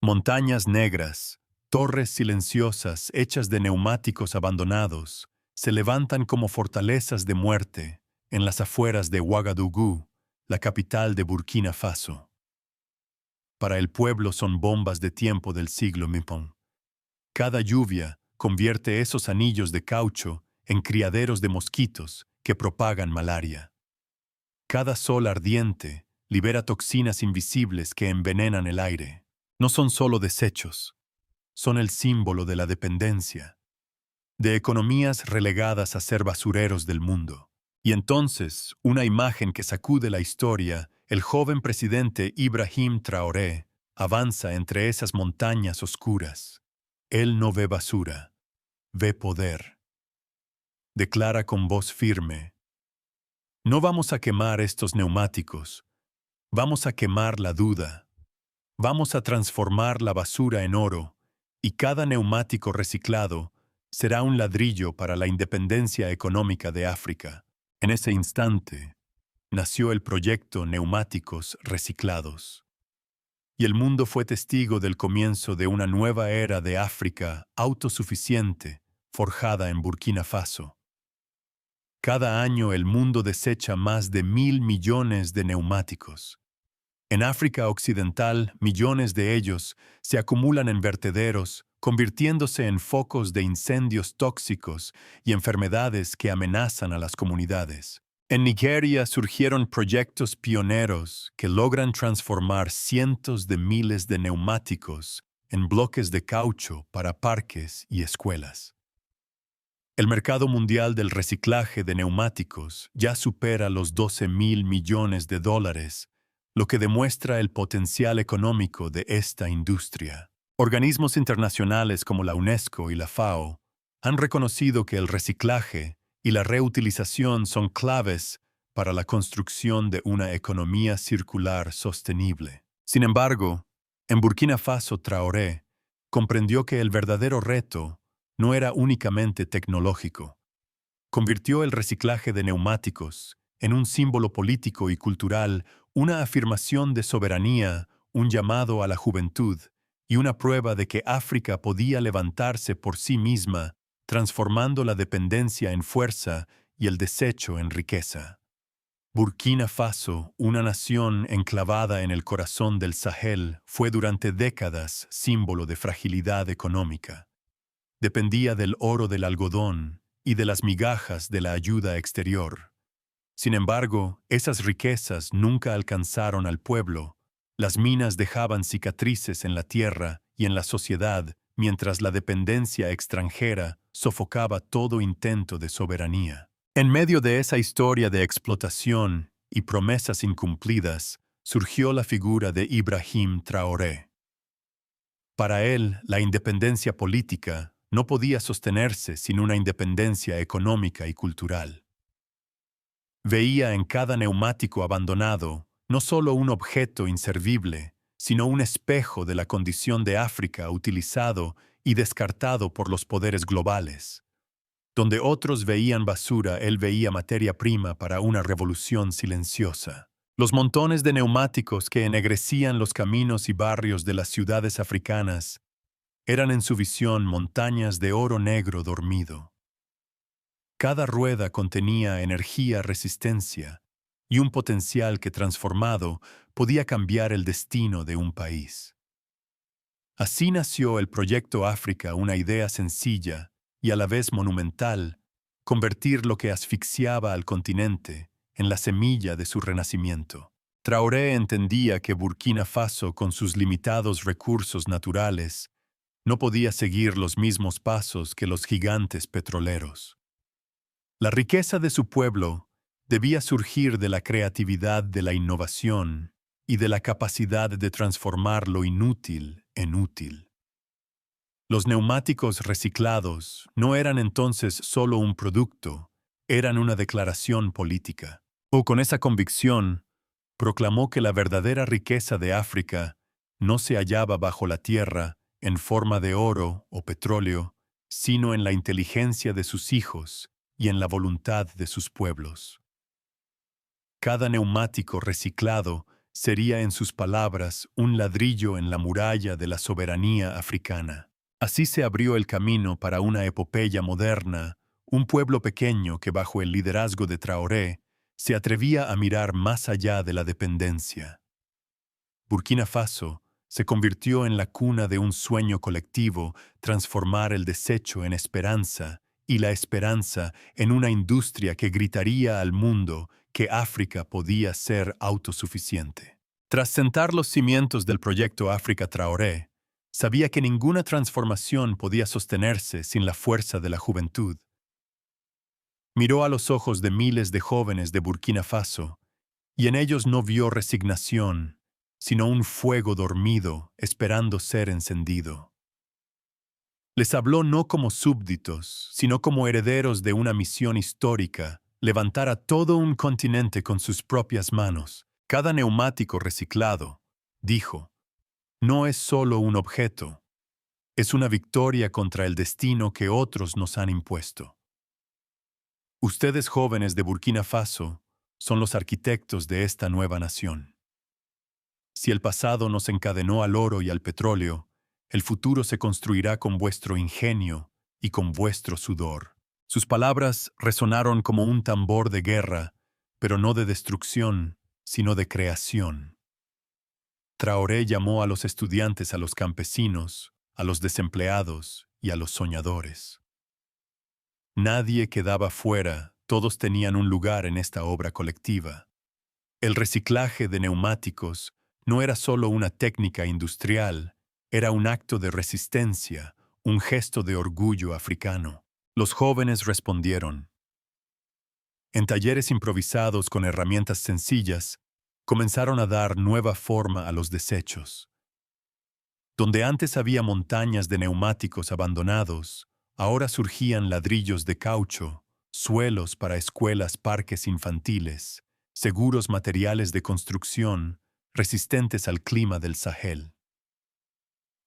Montañas negras, torres silenciosas hechas de neumáticos abandonados, se levantan como fortalezas de muerte en las afueras de Ouagadougou, la capital de Burkina Faso. Para el pueblo son bombas de tiempo del siglo Mipon. Cada lluvia convierte esos anillos de caucho en criaderos de mosquitos que propagan malaria. Cada sol ardiente libera toxinas invisibles que envenenan el aire. No son solo desechos, son el símbolo de la dependencia, de economías relegadas a ser basureros del mundo. Y entonces, una imagen que sacude la historia, el joven presidente Ibrahim Traoré avanza entre esas montañas oscuras. Él no ve basura, ve poder. Declara con voz firme: no vamos a quemar estos neumáticos, vamos a quemar la duda. Vamos a transformar la basura en oro, y cada neumático reciclado será un ladrillo para la independencia económica de África. En ese instante, nació el proyecto Neumáticos Reciclados. Y el mundo fue testigo del comienzo de una nueva era de África autosuficiente, forjada en Burkina Faso. Cada año el mundo desecha más de 1.000 millones de neumáticos. En África Occidental, millones de ellos se acumulan en vertederos, convirtiéndose en focos de incendios tóxicos y enfermedades que amenazan a las comunidades. En Nigeria surgieron proyectos pioneros que logran transformar cientos de miles de neumáticos en bloques de caucho para parques y escuelas. El mercado mundial del reciclaje de neumáticos ya supera los 12.000 millones de dólares, lo que demuestra el potencial económico de esta industria. Organismos internacionales como la UNESCO y la FAO han reconocido que el reciclaje y la reutilización son claves para la construcción de una economía circular sostenible. Sin embargo, en Burkina Faso, Traoré comprendió que el verdadero reto no era únicamente tecnológico. Convirtió el reciclaje de neumáticos en un símbolo político y cultural, una afirmación de soberanía, un llamado a la juventud y una prueba de que África podía levantarse por sí misma, transformando la dependencia en fuerza y el desecho en riqueza. Burkina Faso, una nación enclavada en el corazón del Sahel, fue durante décadas símbolo de fragilidad económica. Dependía del oro del algodón y de las migajas de la ayuda exterior. Sin embargo, esas riquezas nunca alcanzaron al pueblo. Las minas dejaban cicatrices en la tierra y en la sociedad, mientras la dependencia extranjera sofocaba todo intento de soberanía. En medio de esa historia de explotación y promesas incumplidas, surgió la figura de Ibrahim Traoré. Para él, la independencia política no podía sostenerse sin una independencia económica y cultural. Veía en cada neumático abandonado no solo un objeto inservible, sino un espejo de la condición de África utilizado y descartado por los poderes globales. Donde otros veían basura, él veía materia prima para una revolución silenciosa. Los montones de neumáticos que ennegrecían los caminos y barrios de las ciudades africanas eran en su visión montañas de oro negro dormido. Cada rueda contenía energía, resistencia y un potencial que transformado podía cambiar el destino de un país. Así nació el Proyecto África, una idea sencilla y a la vez monumental: convertir lo que asfixiaba al continente en la semilla de su renacimiento. Traoré entendía que Burkina Faso, con sus limitados recursos naturales, no podía seguir los mismos pasos que los gigantes petroleros. La riqueza de su pueblo debía surgir de la creatividad, de la innovación y de la capacidad de transformar lo inútil en útil. Los neumáticos reciclados no eran entonces solo un producto, eran una declaración política. Con esa convicción, proclamó que la verdadera riqueza de África no se hallaba bajo la tierra en forma de oro o petróleo, sino en la inteligencia de sus hijos y en la voluntad de sus pueblos. Cada neumático reciclado sería en sus palabras un ladrillo en la muralla de la soberanía africana. Así se abrió el camino para una epopeya moderna, un pueblo pequeño que bajo el liderazgo de Traoré se atrevía a mirar más allá de la dependencia. Burkina Faso se convirtió en la cuna de un sueño colectivo, transformar el desecho en esperanza y la esperanza en una industria que gritaría al mundo que África podía ser autosuficiente. Tras sentar los cimientos del proyecto África Traoré, sabía que ninguna transformación podía sostenerse sin la fuerza de la juventud. Miró a los ojos de miles de jóvenes de Burkina Faso y en ellos no vio resignación, sino un fuego dormido esperando ser encendido. Les habló no como súbditos, sino como herederos de una misión histórica, levantar a todo un continente con sus propias manos. Cada neumático reciclado, dijo, no es solo un objeto, es una victoria contra el destino que otros nos han impuesto. Ustedes jóvenes de Burkina Faso son los arquitectos de esta nueva nación. Si el pasado nos encadenó al oro y al petróleo, el futuro se construirá con vuestro ingenio y con vuestro sudor. Sus palabras resonaron como un tambor de guerra, pero no de destrucción, sino de creación. Traoré llamó a los estudiantes, a los campesinos, a los desempleados y a los soñadores. Nadie quedaba fuera, todos tenían un lugar en esta obra colectiva. El reciclaje de neumáticos no era solo una técnica industrial, era un acto de resistencia, un gesto de orgullo africano. Los jóvenes respondieron. En talleres improvisados con herramientas sencillas, comenzaron a dar nueva forma a los desechos. Donde antes había montañas de neumáticos abandonados, ahora surgían ladrillos de caucho, suelos para escuelas, parques infantiles, seguros materiales de construcción, resistentes al clima del Sahel.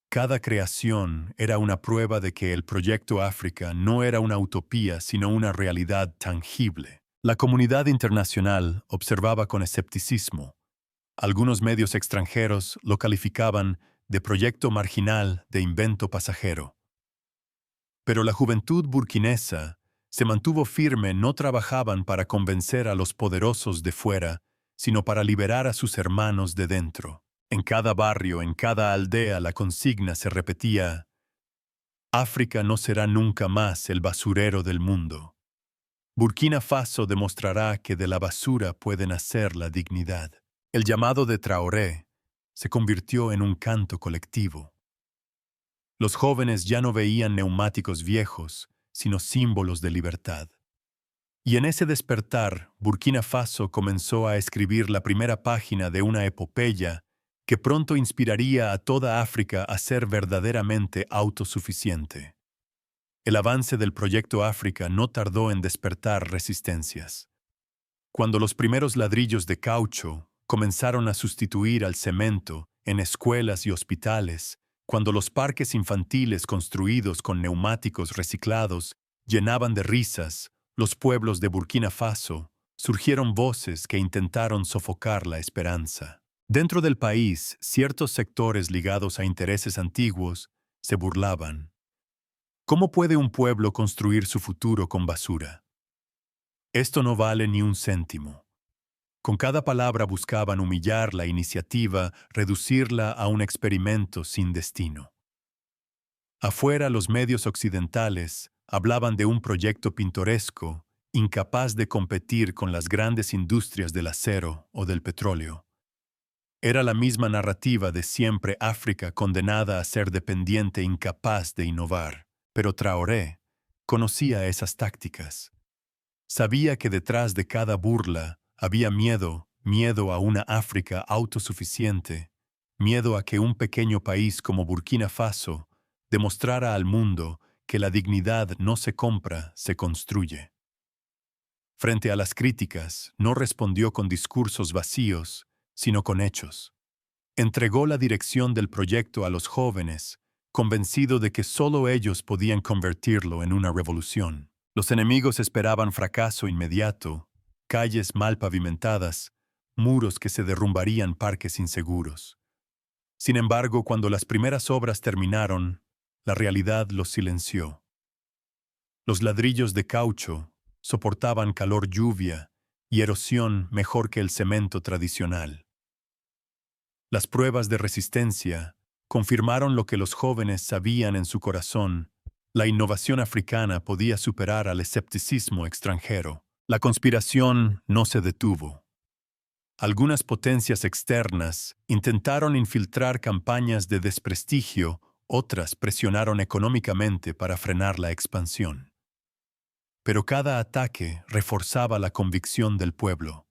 Cada creación era una prueba de que el proyecto África no era una utopía, sino una realidad tangible. La comunidad internacional observaba con escepticismo. Algunos medios extranjeros lo calificaban de proyecto marginal, de invento pasajero. Pero la juventud burkinesa se mantuvo firme, no trabajaban para convencer a los poderosos de fuera, sino para liberar a sus hermanos de dentro. En cada barrio, en cada aldea, la consigna se repetía: África no será nunca más el basurero del mundo. Burkina Faso demostrará que de la basura puede nacer la dignidad. El llamado de Traoré se convirtió en un canto colectivo. Los jóvenes ya no veían neumáticos viejos, sino símbolos de libertad. Y en ese despertar, Burkina Faso comenzó a escribir la primera página de una epopeya que pronto inspiraría a toda África a ser verdaderamente autosuficiente. El avance del proyecto África no tardó en despertar resistencias. Cuando los primeros ladrillos de caucho comenzaron a sustituir al cemento en escuelas y hospitales, cuando los parques infantiles construidos con neumáticos reciclados llenaban de risas los pueblos de Burkina Faso, surgieron voces que intentaron sofocar la esperanza. Dentro del país, ciertos sectores ligados a intereses antiguos se burlaban. ¿Cómo puede un pueblo construir su futuro con basura? Esto no vale ni un céntimo. Con cada palabra buscaban humillar la iniciativa, reducirla a un experimento sin destino. Afuera, los medios occidentales hablaban de un proyecto pintoresco, incapaz de competir con las grandes industrias del acero o del petróleo. Era la misma narrativa de siempre: África condenada a ser dependiente, incapaz de innovar. Pero Traoré conocía esas tácticas. Sabía que detrás de cada burla había miedo a una África autosuficiente, miedo a que un pequeño país como Burkina Faso demostrara al mundo que la dignidad no se compra, se construye. Frente a las críticas, no respondió con discursos vacíos, sino con hechos. Entregó la dirección del proyecto a los jóvenes, convencido de que solo ellos podían convertirlo en una revolución. Los enemigos esperaban fracaso inmediato, calles mal pavimentadas, muros que se derrumbarían, parques inseguros. Sin embargo, cuando las primeras obras terminaron, la realidad los silenció. Los ladrillos de caucho soportaban calor, lluvia y erosión mejor que el cemento tradicional. Las pruebas de resistencia confirmaron lo que los jóvenes sabían en su corazón: la innovación africana podía superar al escepticismo extranjero. La conspiración no se detuvo. Algunas potencias externas intentaron infiltrar campañas de desprestigio, otras presionaron económicamente para frenar la expansión. Pero cada ataque reforzaba la convicción del pueblo.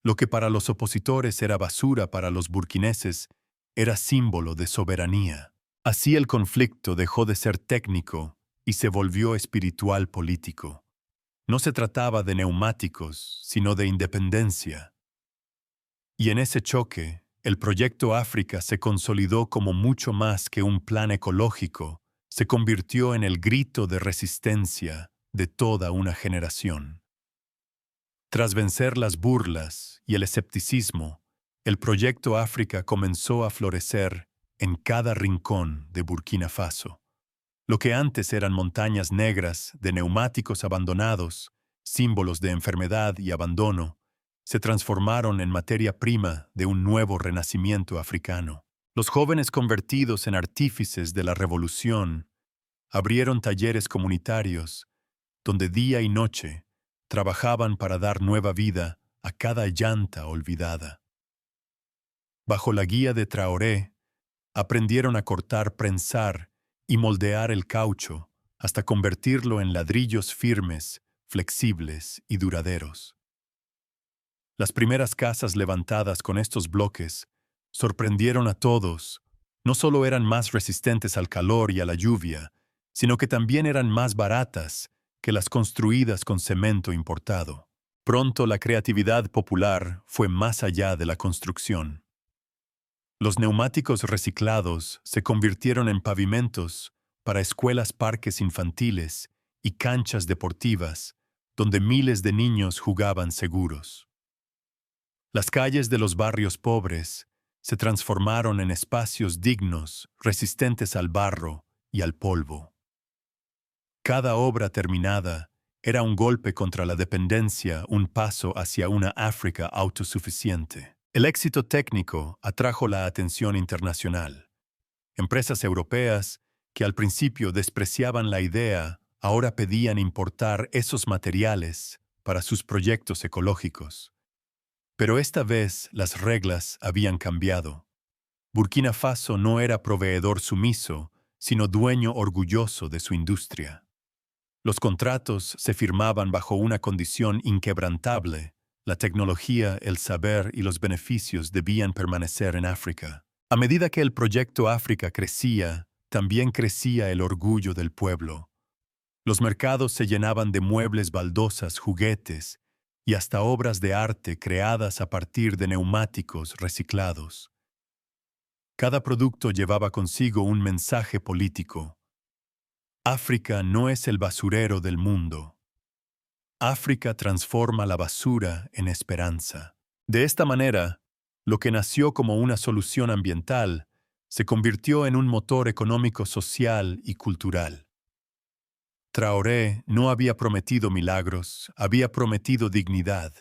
Lo que para los opositores era basura, para los burkineses era símbolo de soberanía. Así el conflicto dejó de ser técnico y se volvió espiritual político. No se trataba de neumáticos, sino de independencia. Y en ese choque, el Proyecto África se consolidó como mucho más que un plan ecológico, se convirtió en el grito de resistencia de toda una generación. Tras vencer las burlas y el escepticismo, el Proyecto África comenzó a florecer en cada rincón de Burkina Faso. Lo que antes eran montañas negras de neumáticos abandonados, símbolos de enfermedad y abandono, se transformaron en materia prima de un nuevo renacimiento africano. Los jóvenes convertidos en artífices de la revolución abrieron talleres comunitarios donde día y noche trabajaban para dar nueva vida a cada llanta olvidada. Bajo la guía de Traoré, aprendieron a cortar, prensar y moldear el caucho hasta convertirlo en ladrillos firmes, flexibles y duraderos. Las primeras casas levantadas con estos bloques sorprendieron a todos. No solo eran más resistentes al calor y a la lluvia, sino que también eran más baratas que las construidas con cemento importado. Pronto la creatividad popular fue más allá de la construcción. Los neumáticos reciclados se convirtieron en pavimentos para escuelas, parques infantiles y canchas deportivas, donde miles de niños jugaban seguros. Las calles de los barrios pobres se transformaron en espacios dignos, resistentes al barro y al polvo. Cada obra terminada era un golpe contra la dependencia, un paso hacia una África autosuficiente. El éxito técnico atrajo la atención internacional. Empresas europeas, que al principio despreciaban la idea, ahora pedían importar esos materiales para sus proyectos ecológicos. Pero esta vez las reglas habían cambiado. Burkina Faso no era proveedor sumiso, sino dueño orgulloso de su industria. Los contratos se firmaban bajo una condición inquebrantable: la tecnología, el saber y los beneficios debían permanecer en África. A medida que el Proyecto África crecía, también crecía el orgullo del pueblo. Los mercados se llenaban de muebles, baldosas, juguetes y hasta obras de arte creadas a partir de neumáticos reciclados. Cada producto llevaba consigo un mensaje político. África no es el basurero del mundo. África transforma la basura en esperanza. De esta manera, lo que nació como una solución ambiental se convirtió en un motor económico, social y cultural. Traoré no había prometido milagros, había prometido dignidad,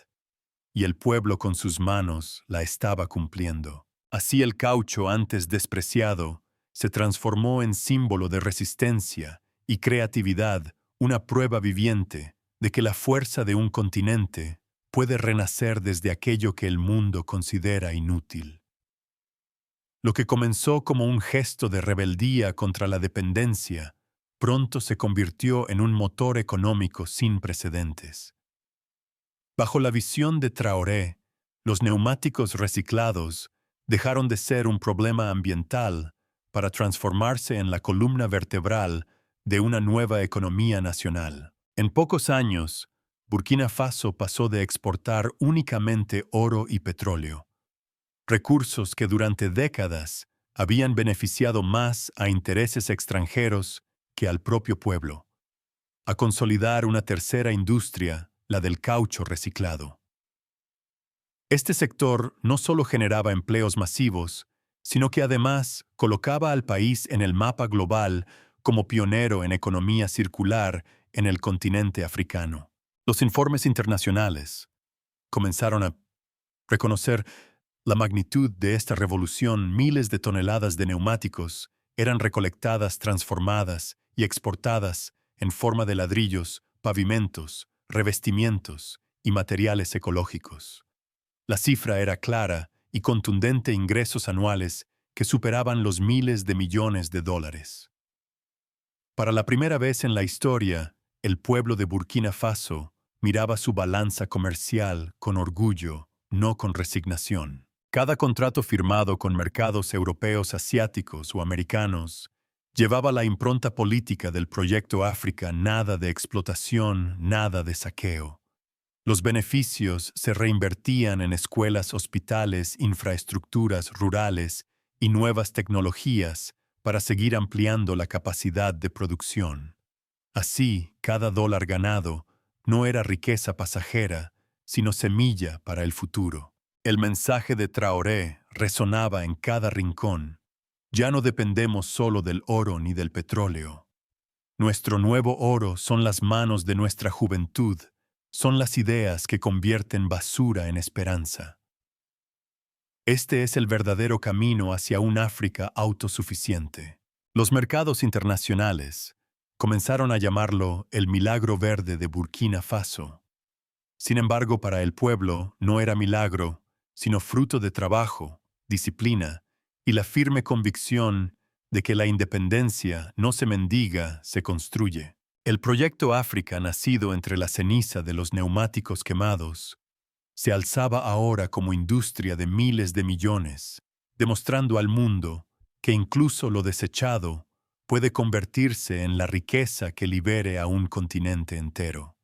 y el pueblo con sus manos la estaba cumpliendo. Así el caucho, antes despreciado, se transformó en símbolo de resistencia y creatividad, una prueba viviente de que la fuerza de un continente puede renacer desde aquello que el mundo considera inútil. Lo que comenzó como un gesto de rebeldía contra la dependencia, pronto se convirtió en un motor económico sin precedentes. Bajo la visión de Traoré, los neumáticos reciclados dejaron de ser un problema ambiental para transformarse en la columna vertebral de una nueva economía nacional. En pocos años, Burkina Faso pasó de exportar únicamente oro y petróleo, recursos que durante décadas habían beneficiado más a intereses extranjeros que al propio pueblo, a consolidar una tercera industria, la del caucho reciclado. Este sector no solo generaba empleos masivos, sino que además colocaba al país en el mapa global como pionero en economía circular en el continente africano. Los informes internacionales comenzaron a reconocer la magnitud de esta revolución. Miles de toneladas de neumáticos eran recolectadas, transformadas y exportadas en forma de ladrillos, pavimentos, revestimientos y materiales ecológicos. La cifra era clara y contundente: ingresos anuales que superaban los miles de millones de dólares. Para la primera vez en la historia, el pueblo de Burkina Faso miraba su balanza comercial con orgullo, no con resignación. Cada contrato firmado con mercados europeos, asiáticos o americanos llevaba la impronta política del Proyecto África: nada de explotación, nada de saqueo. Los beneficios se reinvertían en escuelas, hospitales, infraestructuras rurales y nuevas tecnologías para seguir ampliando la capacidad de producción. Así, cada dólar ganado no era riqueza pasajera, sino semilla para el futuro. El mensaje de Traoré resonaba en cada rincón: ya no dependemos solo del oro ni del petróleo. Nuestro nuevo oro son las manos de nuestra juventud, son las ideas que convierten basura en esperanza. Este es el verdadero camino hacia un África autosuficiente. Los mercados internacionales comenzaron a llamarlo el milagro verde de Burkina Faso. Sin embargo, para el pueblo no era milagro, sino fruto de trabajo, disciplina y la firme convicción de que la independencia no se mendiga, se construye. El proyecto África, nacido entre la ceniza de los neumáticos quemados, se alzaba ahora como industria de miles de millones, demostrando al mundo que incluso lo desechado puede convertirse en la riqueza que libere a un continente entero.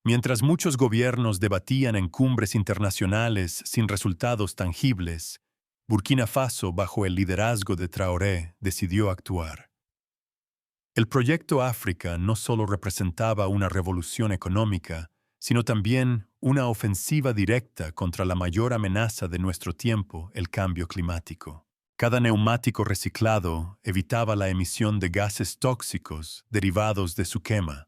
Mientras muchos gobiernos debatían en cumbres internacionales sin resultados tangibles, Burkina Faso, bajo el liderazgo de Traoré, decidió actuar. El proyecto África no solo representaba una revolución económica, sino también una ofensiva directa contra la mayor amenaza de nuestro tiempo: el cambio climático. Cada neumático reciclado evitaba la emisión de gases tóxicos derivados de su quema.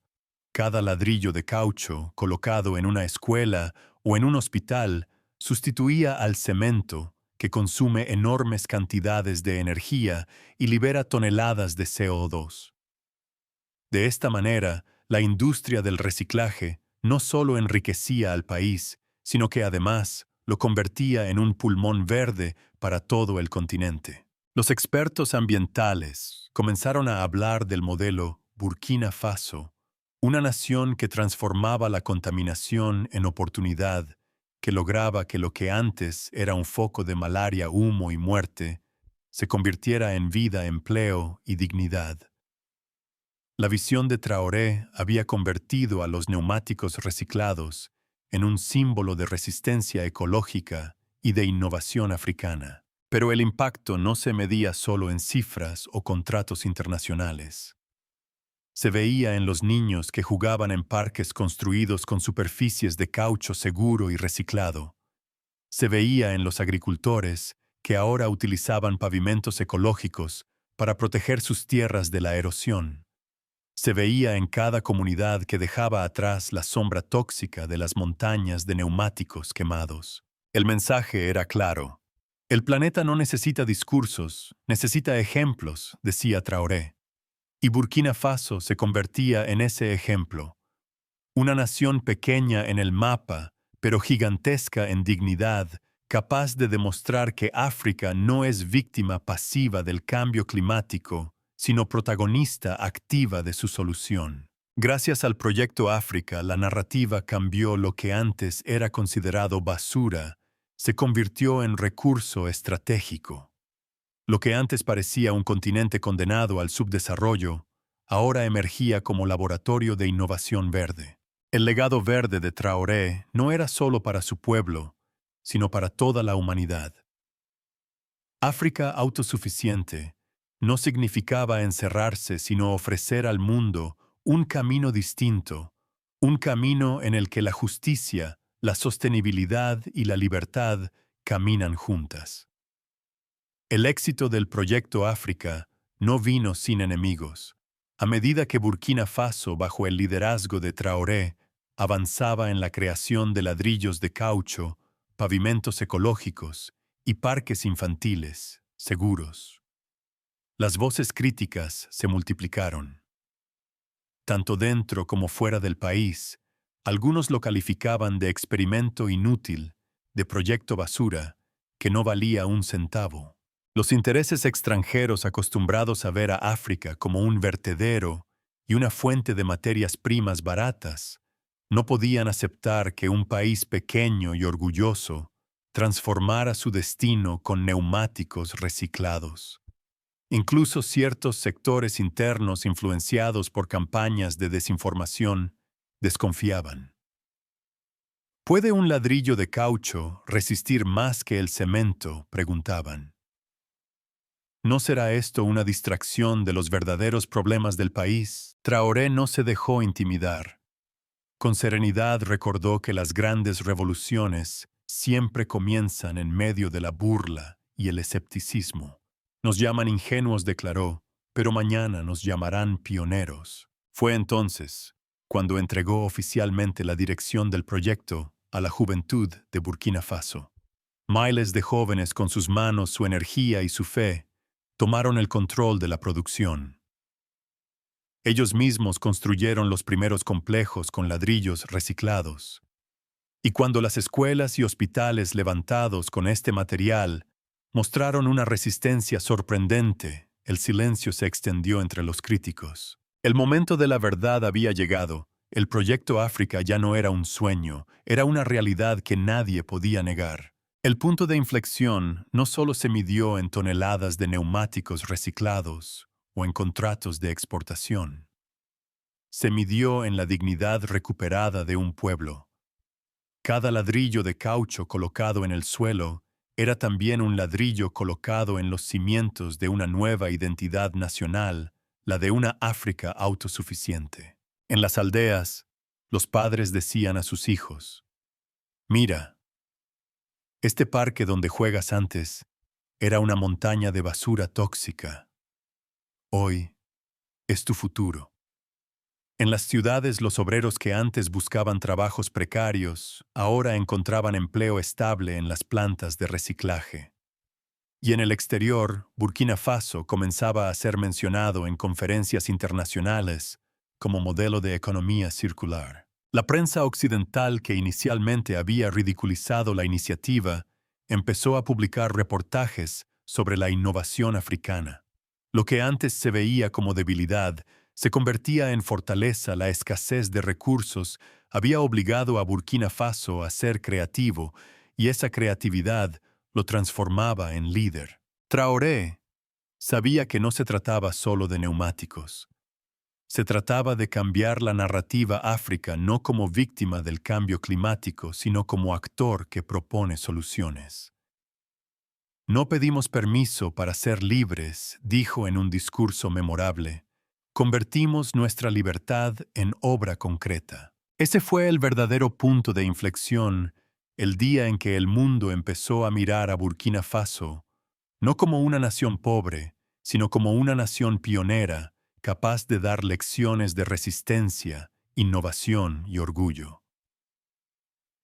Cada ladrillo de caucho colocado en una escuela o en un hospital sustituía al cemento, que consume enormes cantidades de energía y libera toneladas de CO2. De esta manera, la industria del reciclaje no solo enriquecía al país, sino que además lo convertía en un pulmón verde para todo el continente. Los expertos ambientales comenzaron a hablar del modelo Burkina Faso, una nación que transformaba la contaminación en oportunidad, que lograba que lo que antes era un foco de malaria, humo y muerte, se convirtiera en vida, empleo y dignidad. La visión de Traoré había convertido a los neumáticos reciclados en un símbolo de resistencia ecológica y de innovación africana. Pero el impacto no se medía solo en cifras o contratos internacionales. Se veía en los niños que jugaban en parques construidos con superficies de caucho seguro y reciclado. Se veía en los agricultores que ahora utilizaban pavimentos ecológicos para proteger sus tierras de la erosión. Se veía en cada comunidad que dejaba atrás la sombra tóxica de las montañas de neumáticos quemados. El mensaje era claro: el planeta no necesita discursos, necesita ejemplos, decía Traoré. Y Burkina Faso se convertía en ese ejemplo. Una nación pequeña en el mapa, pero gigantesca en dignidad, capaz de demostrar que África no es víctima pasiva del cambio climático, sino protagonista activa de su solución. Gracias al proyecto África, la narrativa cambió: lo que antes era considerado basura se convirtió en recurso estratégico. Lo que antes parecía un continente condenado al subdesarrollo, ahora emergía como laboratorio de innovación verde. El legado verde de Traoré no era solo para su pueblo, sino para toda la humanidad. África autosuficiente no significaba encerrarse, sino ofrecer al mundo un camino distinto, un camino en el que la justicia la sostenibilidad y la libertad caminan juntas. El éxito del Proyecto África no vino sin enemigos. A medida que Burkina Faso, bajo el liderazgo de Traoré, avanzaba en la creación de ladrillos de caucho, pavimentos ecológicos y parques infantiles seguros, las voces críticas se multiplicaron. Tanto dentro como fuera del país, algunos lo calificaban de experimento inútil, de proyecto basura, que no valía un centavo. Los intereses extranjeros acostumbrados a ver a África como un vertedero y una fuente de materias primas baratas, no podían aceptar que un país pequeño y orgulloso transformara su destino con neumáticos reciclados. Incluso ciertos sectores internos influenciados por campañas de desinformación desconfiaban. ¿Puede un ladrillo de caucho resistir más que el cemento?, preguntaban. ¿No será esto una distracción de los verdaderos problemas del país? Traoré no se dejó intimidar. Con serenidad recordó que las grandes revoluciones siempre comienzan en medio de la burla y el escepticismo. Nos llaman ingenuos, declaró, pero mañana nos llamarán pioneros. Fue entonces cuando entregó oficialmente la dirección del proyecto a la juventud de Burkina Faso. Miles de jóvenes, con sus manos, su energía y su fe, tomaron el control de la producción. Ellos mismos construyeron los primeros complejos con ladrillos reciclados. Y cuando las escuelas y hospitales levantados con este material mostraron una resistencia sorprendente, el silencio se extendió entre los críticos. El momento de la verdad había llegado. El Proyecto África ya no era un sueño, era una realidad que nadie podía negar. El punto de inflexión no solo se midió en toneladas de neumáticos reciclados o en contratos de exportación. Se midió en la dignidad recuperada de un pueblo. Cada ladrillo de caucho colocado en el suelo era también un ladrillo colocado en los cimientos de una nueva identidad nacional, la de una África autosuficiente. En las aldeas, los padres decían a sus hijos: «Mira, este parque donde juegas antes era una montaña de basura tóxica. Hoy es tu futuro». En las ciudades, los obreros que antes buscaban trabajos precarios, ahora encontraban empleo estable en las plantas de reciclaje. Y en el exterior, Burkina Faso comenzaba a ser mencionado en conferencias internacionales como modelo de economía circular. La prensa occidental, que inicialmente había ridiculizado la iniciativa, empezó a publicar reportajes sobre la innovación africana. Lo que antes se veía como debilidad se convertía en fortaleza. La escasez de recursos había obligado a Burkina Faso a ser creativo, y esa creatividad lo transformaba en líder. Traoré sabía que no se trataba solo de neumáticos. Se trataba de cambiar la narrativa África no como víctima del cambio climático, sino como actor que propone soluciones. «No pedimos permiso para ser libres», dijo en un discurso memorable. «Convertimos nuestra libertad en obra concreta». Ese fue el verdadero punto de inflexión, el día en que el mundo empezó a mirar a Burkina Faso, no como una nación pobre, sino como una nación pionera, capaz de dar lecciones de resistencia, innovación y orgullo.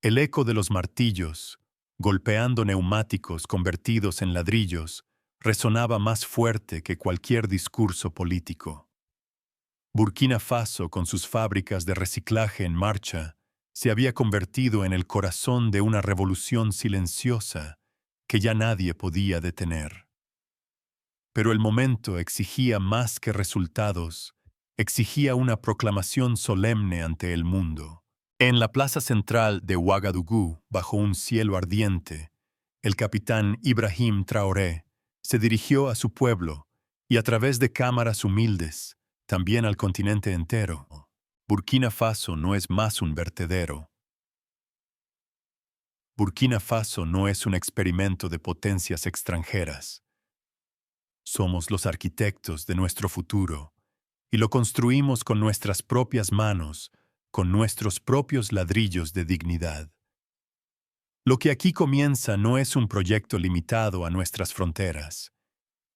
El eco de los martillos, golpeando neumáticos convertidos en ladrillos, resonaba más fuerte que cualquier discurso político. Burkina Faso, con sus fábricas de reciclaje en marcha, se había convertido en el corazón de una revolución silenciosa que ya nadie podía detener. Pero el momento exigía más que resultados, exigía una proclamación solemne ante el mundo. En la plaza central de Ouagadougou, bajo un cielo ardiente, el capitán Ibrahim Traoré se dirigió a su pueblo y, a través de cámaras humildes, también al continente entero: Burkina Faso no es más un vertedero. Burkina Faso no es un experimento de potencias extranjeras. Somos los arquitectos de nuestro futuro, y lo construimos con nuestras propias manos, con nuestros propios ladrillos de dignidad. Lo que aquí comienza no es un proyecto limitado a nuestras fronteras.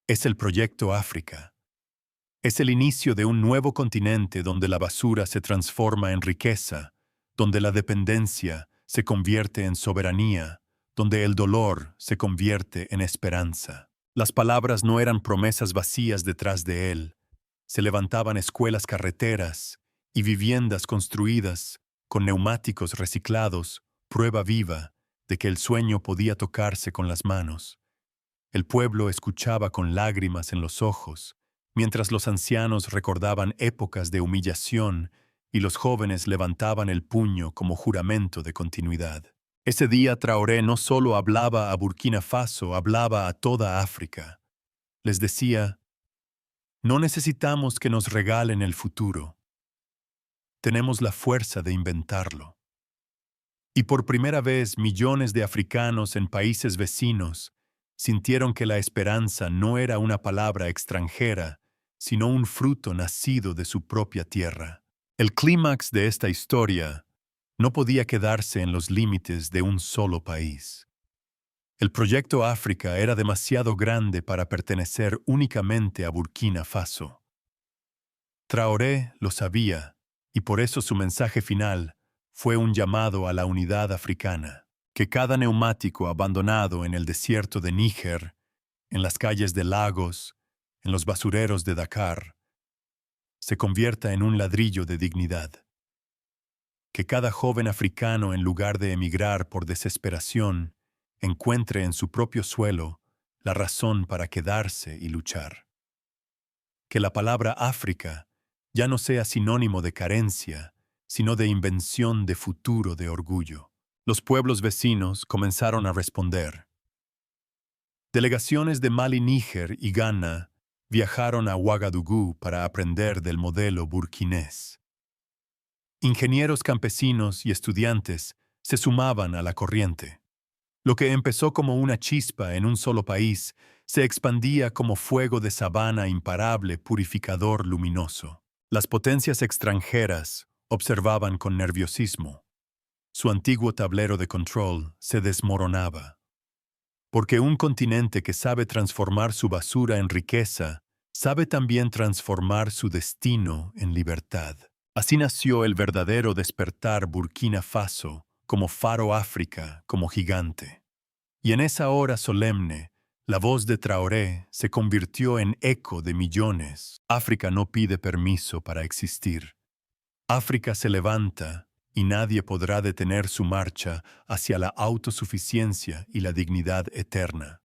Es el proyecto África. Es el inicio de un nuevo continente donde la basura se transforma en riqueza, donde la dependencia se convierte en soberanía, donde el dolor se convierte en esperanza. Las palabras no eran promesas vacías detrás de él. Se levantaban escuelas carreteras y viviendas construidas con neumáticos reciclados, prueba viva de que el sueño podía tocarse con las manos. El pueblo escuchaba con lágrimas en los ojos, mientras los ancianos recordaban épocas de humillación y los jóvenes levantaban el puño como juramento de continuidad. Ese día Traoré no solo hablaba a Burkina Faso, hablaba a toda África. Les decía, no necesitamos que nos regalen el futuro. Tenemos la fuerza de inventarlo. Y por primera vez millones de africanos en países vecinos sintieron que la esperanza no era una palabra extranjera, sino un fruto nacido de su propia tierra. El clímax de esta historia no podía quedarse en los límites de un solo país. El proyecto África era demasiado grande para pertenecer únicamente a Burkina Faso. Traoré lo sabía, y por eso su mensaje final fue un llamado a la unidad africana, que cada neumático abandonado en el desierto de Níger, en las calles de Lagos, en los basureros de Dakar, se convierta en un ladrillo de dignidad. Que cada joven africano, en lugar de emigrar por desesperación, encuentre en su propio suelo la razón para quedarse y luchar. Que la palabra África ya no sea sinónimo de carencia, sino de invención de futuro de orgullo. Los pueblos vecinos comenzaron a responder. Delegaciones de Mali, Níger y Ghana viajaron a Ouagadougou para aprender del modelo burkinés. Ingenieros campesinos y estudiantes se sumaban a la corriente. Lo que empezó como una chispa en un solo país se expandía como fuego de sabana imparable, purificador, luminoso. Las potencias extranjeras observaban con nerviosismo. Su antiguo tablero de control se desmoronaba. Porque un continente que sabe transformar su basura en riqueza, sabe también transformar su destino en libertad. Así nació el verdadero despertar Burkina Faso, como faro África, como gigante. Y en esa hora solemne, la voz de Traoré se convirtió en eco de millones. África no pide permiso para existir. África se levanta y nadie podrá detener su marcha hacia la autosuficiencia y la dignidad eterna.